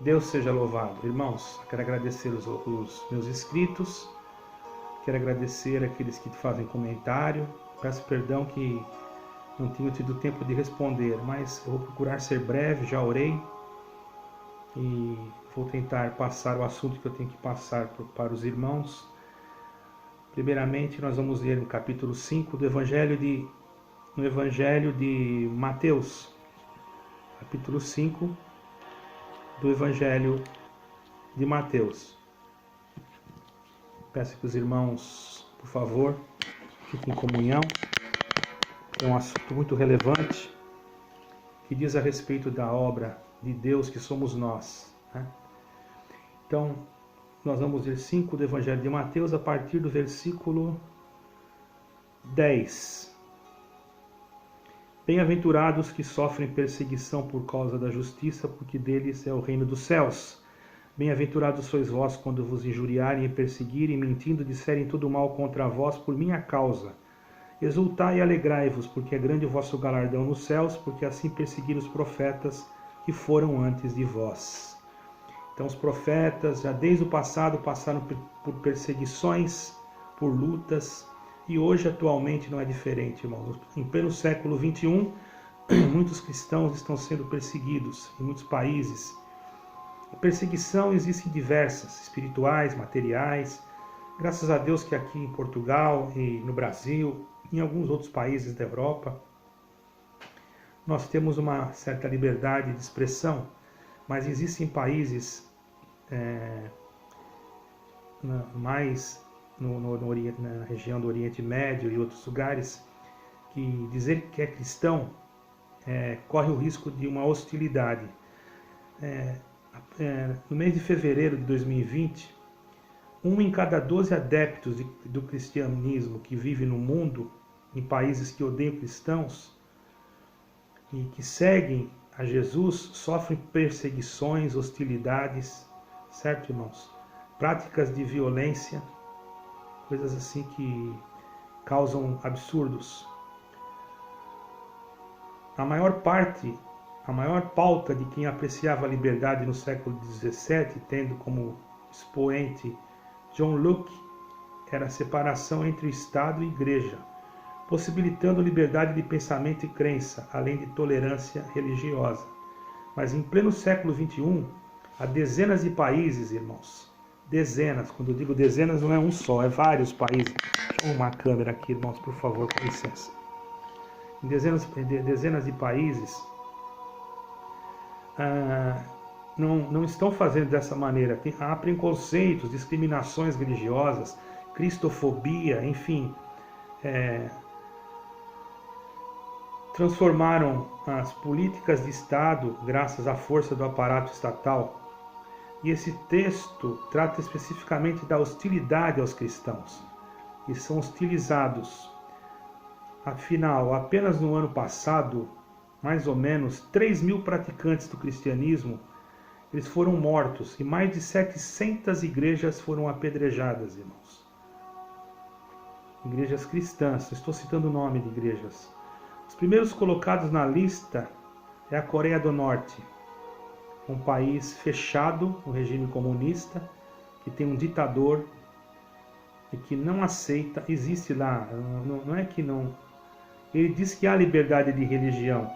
Deus seja louvado. Irmãos, quero agradecer os meus inscritos, quero agradecer aqueles que fazem comentário. Peço perdão que não tenho tido tempo de responder, mas eu vou procurar ser breve, já orei e vou tentar passar o assunto que eu tenho que passar para os irmãos. Primeiramente, nós vamos ler no capítulo 5 do Evangelho de Mateus. Capítulo 5 do Evangelho de Mateus. Peço que os irmãos, por favor, fiquem em comunhão. É um assunto muito relevante que diz a respeito da obra de Deus que somos nós, né? Então, nós vamos ler 5 do Evangelho de Mateus a partir do versículo 10. Bem-aventurados que sofrem perseguição por causa da justiça, porque deles é o reino dos céus. Bem-aventurados sois vós quando vos injuriarem e perseguirem, mentindo, disserem todo mal contra vós por minha causa. Exultai e alegrai-vos, porque é grande o vosso galardão nos céus, porque assim perseguiram os profetas que foram antes de vós. Então os profetas, já desde o passado, passaram por perseguições, por lutas, e hoje, atualmente, não é diferente, irmãos. Em pleno século XXI, muitos cristãos estão sendo perseguidos em muitos países. A perseguição existe diversas, espirituais, materiais. Graças a Deus que aqui em Portugal e no Brasil, em alguns outros países da Europa, nós temos uma certa liberdade de expressão, mas existem países mais na região do Oriente Médio e outros lugares, que dizer que é cristão corre o risco de uma hostilidade. No mês de fevereiro de 2020, 1 em cada 12 adeptos do cristianismo que vive no mundo, em países que odeiam cristãos e que seguem a Jesus, sofrem perseguições, hostilidades, certo, irmãos? Práticas de violência, coisas assim que causam absurdos. A maior pauta de quem apreciava a liberdade no século XVII, tendo como expoente John Locke, era a separação entre o Estado e a Igreja, possibilitando liberdade de pensamento e crença, além de tolerância religiosa. Mas em pleno século XXI, há dezenas de países, irmãos, dezenas, quando eu digo dezenas não é um só, é vários países. Deixa eu arrumar a câmera aqui, irmãos, por favor, com licença. Em dezenas de países não estão fazendo dessa maneira. Há preconceitos, discriminações religiosas, cristofobia, enfim. Transformaram as políticas de Estado graças à força do aparato estatal. E esse texto trata especificamente da hostilidade aos cristãos, que são hostilizados. Afinal, apenas no ano passado, mais ou menos 3.000 praticantes do cristianismo eles foram mortos e mais de 700 igrejas foram apedrejadas, irmãos. Igrejas cristãs, estou citando o nome de igrejas. Os primeiros colocados na lista é a Coreia do Norte, um país fechado, um regime comunista, que tem um ditador e que não aceita, existe lá, não é que não... Ele diz que há liberdade de religião,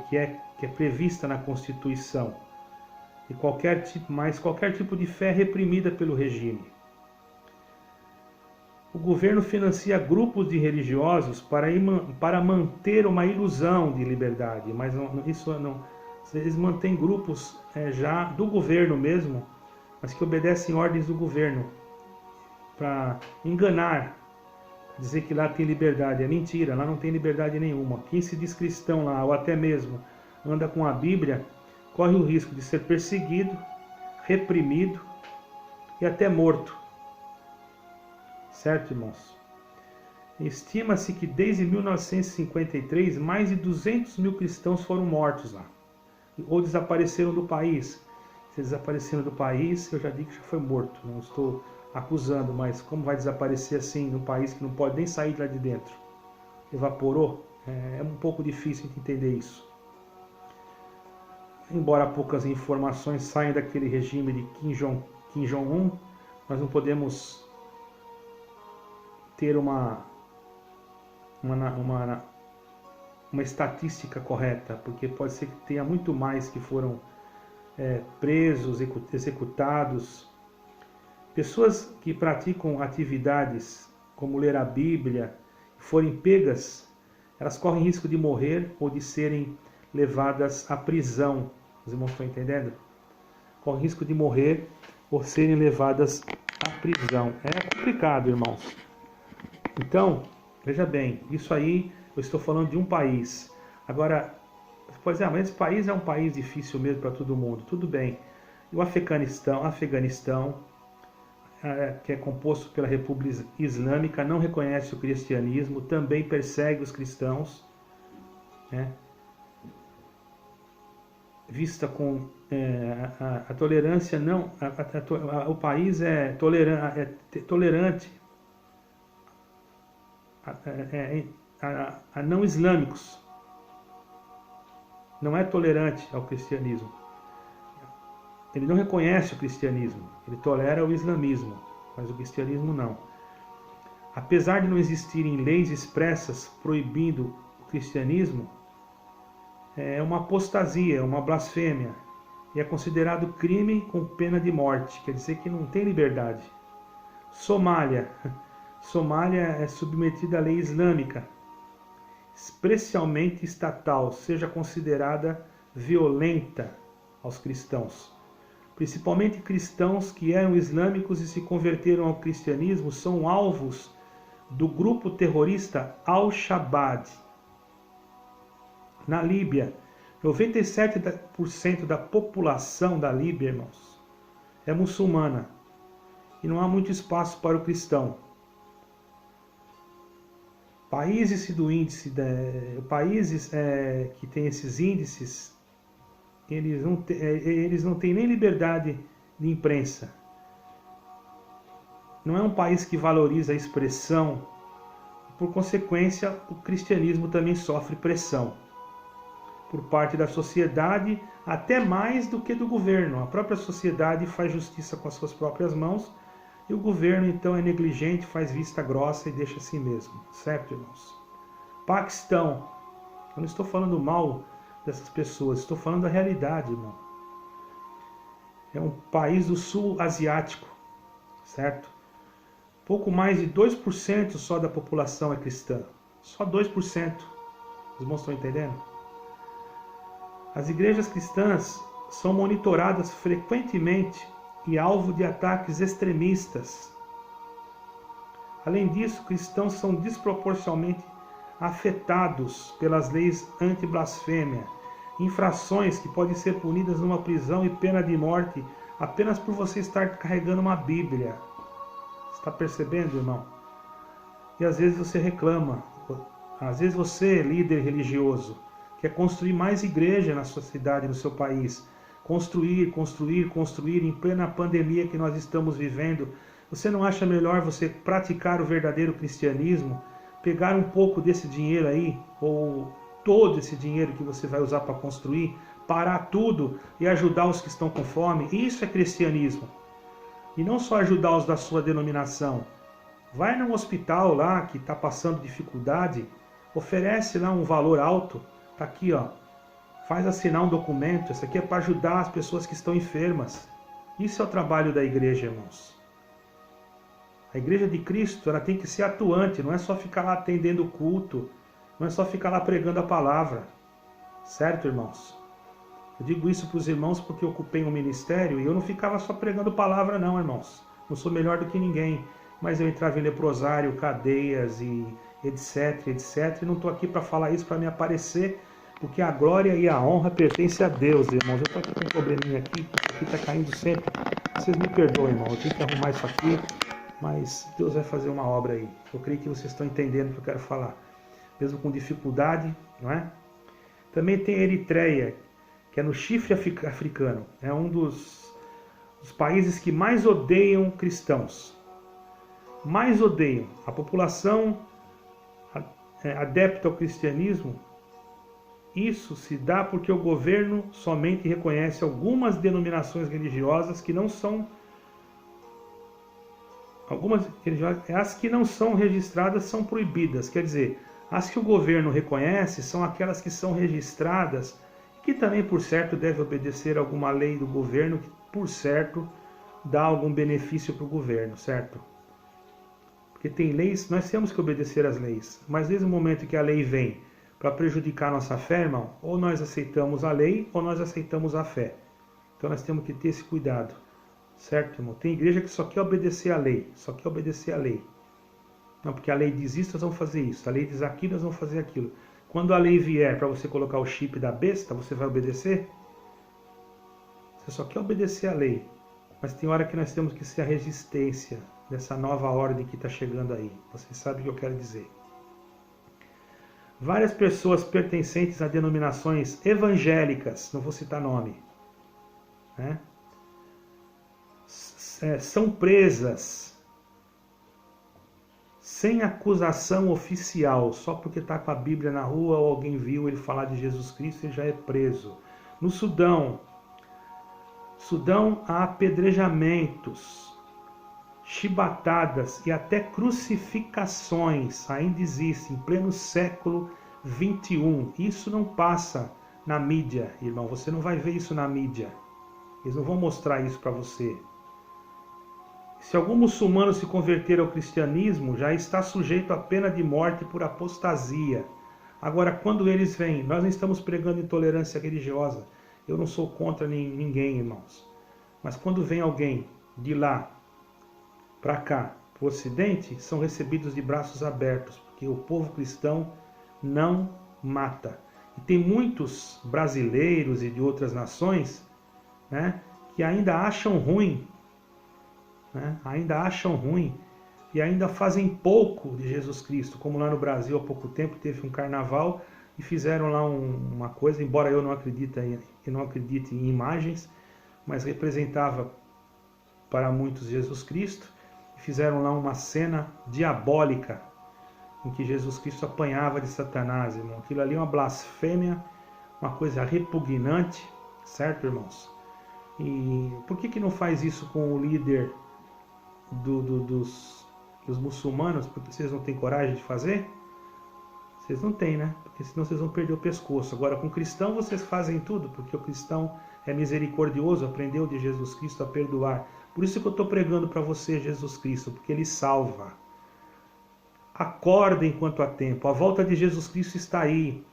que é prevista na Constituição, e mas qualquer tipo de fé é reprimida pelo regime. O governo financia grupos de religiosos para manter uma ilusão de liberdade, mas eles mantêm grupos já do governo mesmo, mas que obedecem ordens do governo, para enganar, dizer que lá tem liberdade. É mentira, lá não tem liberdade nenhuma. Quem se diz cristão lá, ou até mesmo anda com a Bíblia, corre o risco de ser perseguido, reprimido e até morto. Certo, irmãos? Estima-se que desde 1953, mais de 200.000 cristãos foram mortos lá, ou desapareceram do país. Se desapareceram do país, eu já digo que já foi morto. Não estou acusando, mas como vai desaparecer assim num país que não pode nem sair de lá de dentro? Evaporou? É um pouco difícil de entender isso. embora poucas informações saiam daquele regime de Kim Jong-un, nós não podemos ter uma estatística correta, porque pode ser que tenha muito mais que foram presos, executados. Pessoas que praticam atividades como ler a Bíblia, forem pegas, elas correm risco de morrer ou de serem levadas à prisão. Os irmãos estão entendendo? Correm risco de morrer ou serem levadas à prisão. É complicado, irmãos. Então, veja bem, isso aí eu estou falando de um país. Agora, você pode dizer, mas esse país é um país difícil mesmo para todo mundo. Tudo bem. E o Afeganistão, que é composto pela República Islâmica, não reconhece o cristianismo, também persegue os cristãos, né? Vista com a tolerância, não, o país é tolerante a não islâmicos, não é tolerante ao cristianismo. Ele não reconhece o cristianismo, ele tolera o islamismo, mas o cristianismo não. Apesar de não existirem leis expressas proibindo o cristianismo, é uma apostasia, é uma blasfêmia, e é considerado crime com pena de morte, quer dizer que não tem liberdade. Somália é submetida à lei islâmica, especialmente estatal, seja considerada violenta aos cristãos. Principalmente cristãos que eram islâmicos e se converteram ao cristianismo são alvos do grupo terrorista Al-Shabaab. Na Líbia, 97% da população da Líbia, irmãos, é muçulmana e não há muito espaço para o cristão. Países que têm esses índices, eles não têm nem liberdade de imprensa. Não é um país que valoriza a expressão. Por consequência, o cristianismo também sofre pressão por parte da sociedade, até mais do que do governo. A própria sociedade faz justiça com as suas próprias mãos e o governo, então, é negligente, faz vista grossa e deixa assim mesmo. Certo, irmãos? Paquistão. Eu não estou falando mal dessas pessoas, estou falando da realidade, irmão. É um país do sul asiático, certo? Pouco mais de 2% só da população é cristã. Só 2%. Os irmãos estão entendendo? As igrejas cristãs são monitoradas frequentemente e alvo de ataques extremistas. Além disso, cristãos são desproporcionalmente afetados pelas leis anti-blasfêmia, infrações que podem ser punidas numa prisão e pena de morte apenas por você estar carregando uma Bíblia. Está percebendo, irmão? E às vezes você reclama, às vezes você, líder religioso, quer construir mais igreja na sua cidade, no seu país. Construir em plena pandemia que nós estamos vivendo. Você não acha melhor você praticar o verdadeiro cristianismo, pegar um pouco desse dinheiro aí, ou todo esse dinheiro que você vai usar para construir, parar tudo e ajudar os que estão com fome? Isso é cristianismo. E não só ajudar os da sua denominação. Vai num hospital lá que está passando dificuldade, oferece lá um valor alto. Está aqui, ó. Faz assinar um documento. Isso aqui é para ajudar as pessoas que estão enfermas. Isso é o trabalho da igreja, irmãos. A igreja de Cristo, ela tem que ser atuante. Não é só ficar lá atendendo o culto. Não é só ficar lá pregando a palavra. Certo, irmãos? Eu digo isso para os irmãos porque eu ocupei um ministério e eu não ficava só pregando palavra não, irmãos. Não sou melhor do que ninguém. Mas eu entrava em leprosário, cadeias e etc, etc. E não estou aqui para falar isso para me aparecer, porque a glória e a honra pertencem a Deus, irmãos. Eu estou aqui com um probleminha aqui, isso aqui está caindo sempre. Vocês me perdoem, irmão. Eu tenho que arrumar isso aqui, mas Deus vai fazer uma obra aí. Eu creio que vocês estão entendendo o que eu quero falar. Mesmo com dificuldade, não é? Também tem a Eritreia, que é no chifre africano. É um dos países que mais odeiam cristãos. Mais odeiam. A população adepta ao cristianismo isso se dá porque o governo somente reconhece algumas denominações religiosas que não são... As que não são registradas são proibidas. Quer dizer, as que o governo reconhece são aquelas que são registradas, que também, por certo, deve obedecer a alguma lei do governo, que, por certo, dá algum benefício para o governo, certo? Porque tem leis, nós temos que obedecer às leis, mas desde o momento que a lei vem para prejudicar a nossa fé, irmão, ou nós aceitamos a lei, ou nós aceitamos a fé. Então nós temos que ter esse cuidado, certo, irmão? Tem igreja que só quer obedecer à lei, só quer obedecer à lei. Não, porque a lei diz isso, nós vamos fazer isso. A lei diz aquilo, nós vamos fazer aquilo. Quando a lei vier para você colocar o chip da besta, você vai obedecer? Você só quer obedecer à lei. Mas tem hora que nós temos que ser a resistência dessa nova ordem que está chegando aí. Você sabe o que eu quero dizer. Várias pessoas pertencentes a denominações evangélicas, não vou citar nome, né? São presas sem acusação oficial, só porque está com a Bíblia na rua ou alguém viu ele falar de Jesus Cristo, ele já é preso. No Sudão há apedrejamentos, chibatadas e até crucificações ainda existem em pleno século XXI. Isso não passa na mídia, irmão. Você não vai ver isso na mídia. Eles não vão mostrar isso para você. Se algum muçulmano se converter ao cristianismo, já está sujeito à pena de morte por apostasia. Agora, quando eles vêm, nós não estamos pregando intolerância religiosa. Eu não sou contra ninguém, irmãos. Mas quando vem alguém de lá para cá, para o Ocidente, são recebidos de braços abertos, porque o povo cristão não mata. E tem muitos brasileiros e de outras nações, né, que ainda acham ruim, ainda acham ruim e ainda fazem pouco de Jesus Cristo, como lá no Brasil há pouco tempo teve um carnaval e fizeram lá uma coisa, embora eu não acredite em imagens, mas representava para muitos Jesus Cristo, e fizeram lá uma cena diabólica em que Jesus Cristo apanhava de Satanás, irmão. Aquilo ali é uma blasfêmia, uma coisa repugnante, certo, irmãos? E por que não faz isso com o líder dos muçulmanos? Porque vocês não têm coragem de fazer? Vocês não têm, né? Porque senão vocês vão perder o pescoço. Agora, com o cristão vocês fazem tudo, porque o cristão é misericordioso, aprendeu de Jesus Cristo a perdoar. Por isso que eu estou pregando para você Jesus Cristo, porque Ele salva. Acorda enquanto há tempo. A volta de Jesus Cristo está aí.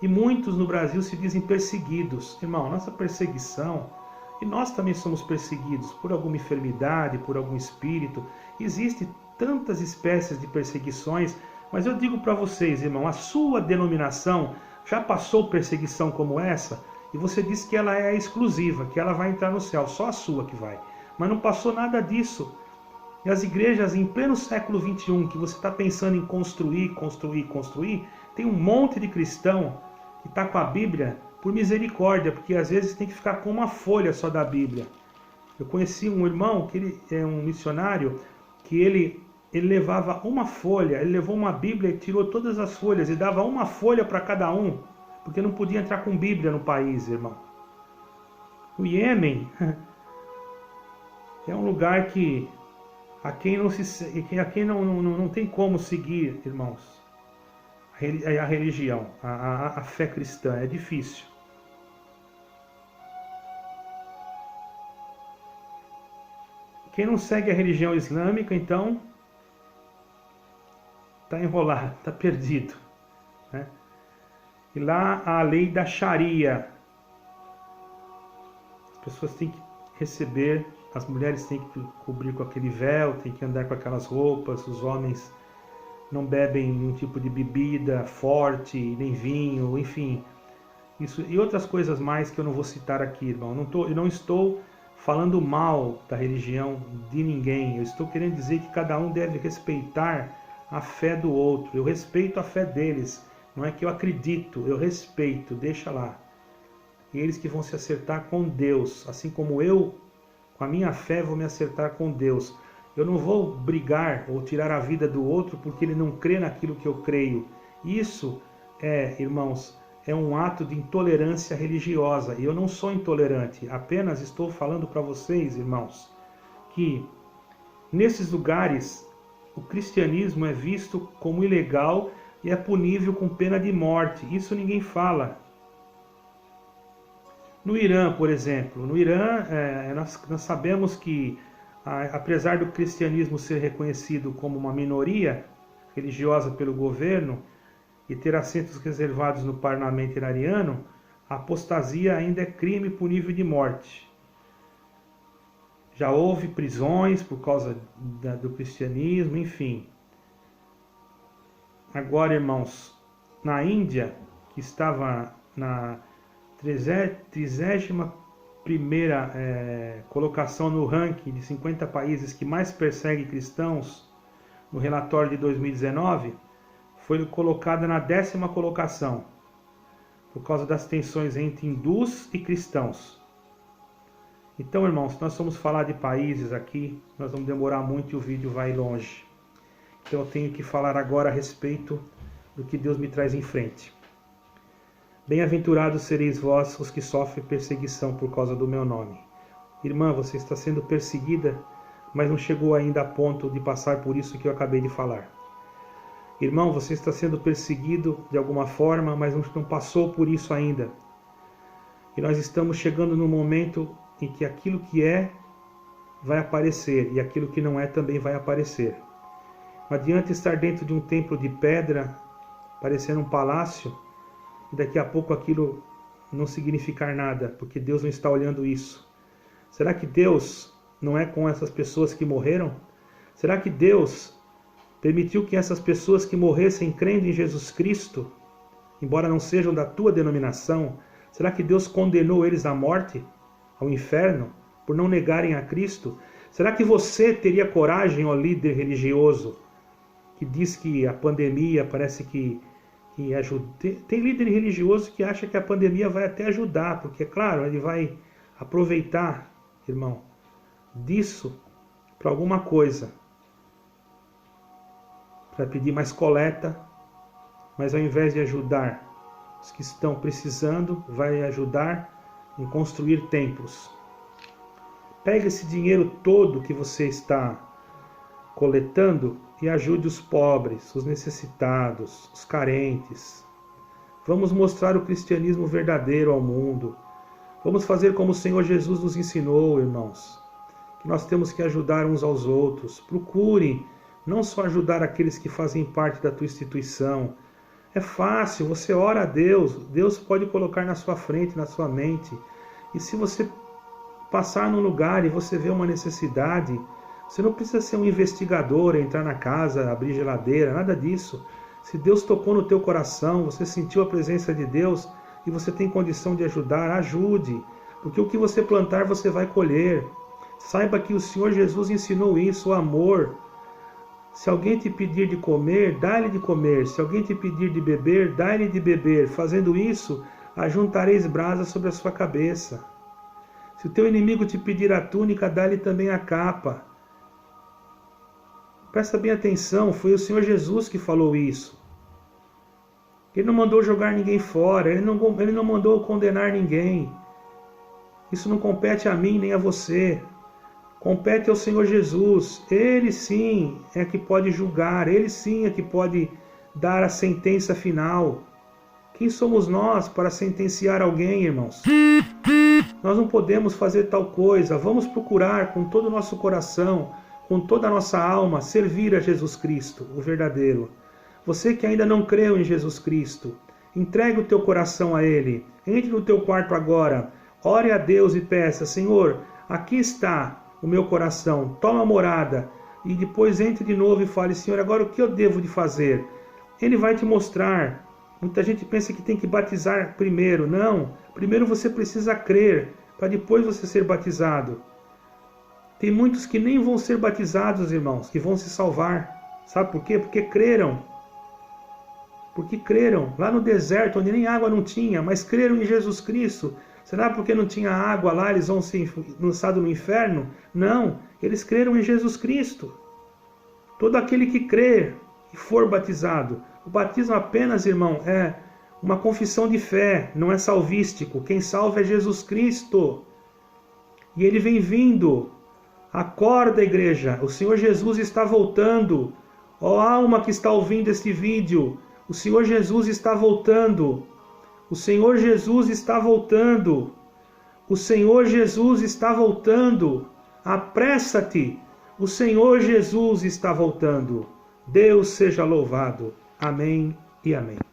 E muitos no Brasil se dizem perseguidos. Irmão, nossa perseguição... E nós também somos perseguidos por alguma enfermidade, por algum espírito. Existem tantas espécies de perseguições, mas eu digo para vocês, irmão, a sua denominação já passou perseguição como essa? E você diz que ela é exclusiva, que ela vai entrar no céu, só a sua que vai. Mas não passou nada disso. E as igrejas em pleno século XXI, que você está pensando em construir, tem um monte de cristão que está com a Bíblia por misericórdia, porque às vezes tem que ficar com uma folha só da Bíblia. Eu conheci um irmão, que ele é um missionário, que ele levava uma folha, ele levou uma Bíblia e tirou todas as folhas, e dava uma folha para cada um, porque não podia entrar com Bíblia no país, irmão. O Iêmen é um lugar que a quem não tem como seguir, irmãos, a religião, a fé cristã, é difícil. Quem não segue a religião islâmica, então, está enrolado, está perdido, né? E lá há a lei da Sharia. As pessoas têm que receber, as mulheres têm que cobrir com aquele véu, têm que andar com aquelas roupas, os homens não bebem nenhum tipo de bebida forte, nem vinho, enfim. Isso, e outras coisas mais que eu não vou citar aqui, irmão. Eu não estou falando mal da religião de ninguém. Eu estou querendo dizer que cada um deve respeitar a fé do outro. Eu respeito a fé deles. Não é que eu acredito, eu respeito, deixa lá. E eles que vão se acertar com Deus, assim como eu, com a minha fé, vou me acertar com Deus. Eu não vou brigar ou tirar a vida do outro porque ele não crê naquilo que eu creio. Isso irmãos, é um ato de intolerância religiosa. E eu não sou intolerante, apenas estou falando para vocês, irmãos, que nesses lugares o cristianismo é visto como ilegal e é punível com pena de morte. Isso ninguém fala. No Irã, por exemplo, no Irã nós sabemos que, apesar do cristianismo ser reconhecido como uma minoria religiosa pelo governo e ter assentos reservados no parlamento iraniano, a apostasia ainda é crime punível de morte. Já houve prisões por causa do cristianismo, enfim. Agora, irmãos, na Índia, que estava na 31ª colocação no ranking de 50 países que mais perseguem cristãos, no relatório de 2019, foi colocada na 10ª colocação, por causa das tensões entre hindus e cristãos. Então, irmãos, nós vamos falar de países aqui, nós vamos demorar muito e o vídeo vai longe. Então eu tenho que falar agora a respeito do que Deus me traz em frente. Bem-aventurados sereis vós os que sofrem perseguição por causa do meu nome. Irmã, você está sendo perseguida, mas não chegou ainda a ponto de passar por isso que eu acabei de falar. Irmão, você está sendo perseguido de alguma forma, mas não passou por isso ainda. E nós estamos chegando no momento em que aquilo que é vai aparecer e aquilo que não é também vai aparecer. Não adianta estar dentro de um templo de pedra, parecendo um palácio, e daqui a pouco aquilo não significar nada, porque Deus não está olhando isso. Será que Deus não é com essas pessoas que morreram? Será que Deus permitiu que essas pessoas que morressem crendo em Jesus Cristo, embora não sejam da tua denominação, será que Deus condenou eles à morte, ao inferno, por não negarem a Cristo? Será que você teria coragem, ó líder religioso, que diz que a pandemia parece que ajuda? Tem líder religioso que acha que a pandemia vai até ajudar, porque, claro, ele vai aproveitar, irmão, disso para alguma coisa, para pedir mais coleta, mas ao invés de ajudar os que estão precisando, vai ajudar em construir templos. Pegue esse dinheiro todo que você está coletando e ajude os pobres, os necessitados, os carentes. Vamos mostrar o cristianismo verdadeiro ao mundo. Vamos fazer como o Senhor Jesus nos ensinou, irmãos, que nós temos que ajudar uns aos outros. Procure não só ajudar aqueles que fazem parte da tua instituição. É fácil, você ora a Deus, Deus pode colocar na sua frente, na sua mente. E se você passar num lugar e você vê uma necessidade, você não precisa ser um investigador, entrar na casa, abrir geladeira, nada disso. Se Deus tocou no teu coração, você sentiu a presença de Deus e você tem condição de ajudar, ajude. Porque o que você plantar, você vai colher. Saiba que o Senhor Jesus ensinou isso, o amor. Se alguém te pedir de comer, dá-lhe de comer. Se alguém te pedir de beber, dá-lhe de beber. Fazendo isso, ajuntareis brasas sobre a sua cabeça. Se o teu inimigo te pedir a túnica, dá-lhe também a capa. Presta bem atenção, foi o Senhor Jesus que falou isso. Ele não mandou jogar ninguém fora, ele não mandou condenar ninguém. Isso não compete a mim nem a você. Compete ao Senhor Jesus. Ele sim é que pode julgar, ele sim é que pode dar a sentença final. Quem somos nós para sentenciar alguém, irmãos? Nós não podemos fazer tal coisa. Vamos procurar com todo o nosso coração, com toda a nossa alma, servir a Jesus Cristo, o verdadeiro. Você que ainda não creu em Jesus Cristo, entregue o teu coração a Ele. Entre no teu quarto agora, ore a Deus e peça: Senhor, aqui está o meu coração, toma morada. E depois entre de novo e fale: Senhor, agora o que eu devo de fazer? Ele vai te mostrar. Muita gente pensa que tem que batizar primeiro. Não, primeiro você precisa crer, para depois você ser batizado. Tem muitos que nem vão ser batizados, irmãos, que vão se salvar. Sabe por quê? Porque creram. Porque creram. Lá no deserto, onde nem água não tinha, mas creram em Jesus Cristo. Será porque não tinha água lá, eles vão ser lançados no inferno? Não, eles creram em Jesus Cristo. Todo aquele que crer e for batizado. O batismo apenas, irmão, é uma confissão de fé, não é salvístico. Quem salva é Jesus Cristo. E Ele vem vindo. Acorda, igreja, o Senhor Jesus está voltando. Ó alma que está ouvindo este vídeo, o Senhor Jesus está voltando. O Senhor Jesus está voltando. O Senhor Jesus está voltando. Apressa-te. O Senhor Jesus está voltando. Deus seja louvado. Amém e amém.